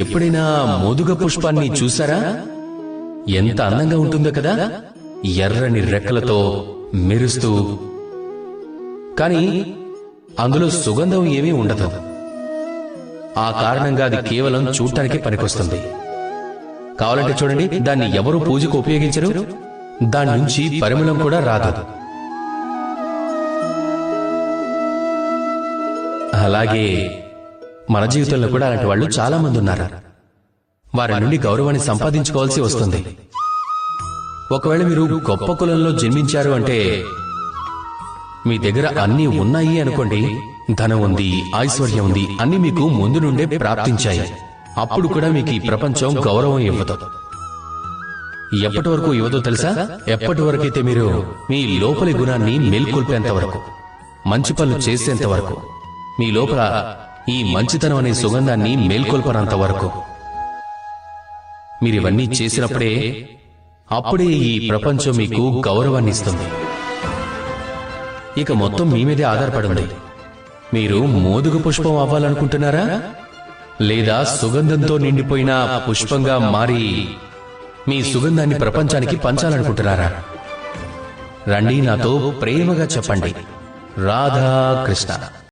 ఎప్పుడైనా మోదుగ పుష్పాన్ని చూసారా? ఎంత అందంగా ఉంటుందో కదా, ఎర్రని రెక్కలతో మెరుస్తూ. కానీ అందులో సుగంధం ఏమీ ఉండదు. ఆ కారణంగా అది కేవలం చూడటానికి పనికొస్తుంది. కావాలంటే చూడండి, దాన్ని ఎవరు పూజకు ఉపయోగించరు, దాని నుంచి పరిమళం కూడా రాదు. అలాగే మన జీవితంలో కూడా అలాంటి వాళ్ళు చాలా మంది ఉన్నారు. వారి నుండి గౌరవాన్ని సంపాదించుకోవాల్సి వస్తుంది. ఒకవేళ మీరు గొప్ప కులంలో జన్మించారు అంటే మీ దగ్గర అన్నీ ఉన్నాయి అనుకోండి, ధనం ఉంది, ఐశ్వర్యం ఉంది, అన్ని మీకు ముందు నుండే ప్రాప్తించాయి. అప్పుడు కూడా మీకు ఈ ప్రపంచం గౌరవం ఇవ్వదు. ఎప్పటి వరకు ఇవ్వదో తెలుసా? ఎప్పటి వరకైతే మీరు మీ లోపలి గుణాన్ని మేల్కొల్పేంత వరకు, మంచి పనులు చేసేంత వరకు, మీ లోపల ఈ మంచితనం అనే సుగంధాన్ని మేల్కొల్పనంత వరకు. మీరివన్నీ చేసినప్పుడే, అప్పుడే ఈ ప్రపంచం మీకు గౌరవాన్ని ఇస్తుంది. ఇక మొత్తం మీ మీదే ఆధారపడింది. మీరు మోదుగ పుష్పం అవ్వాలనుకుంటున్నారా, లేదా సుగంధంతో నిండిపోయిన పుష్పంగా మారి మీ సుగంధాన్ని ప్రపంచానికి పంచాలనుకుంటున్నారా? రండి, నాతో ప్రేమగా చెప్పండి, రాధా కృష్ణ.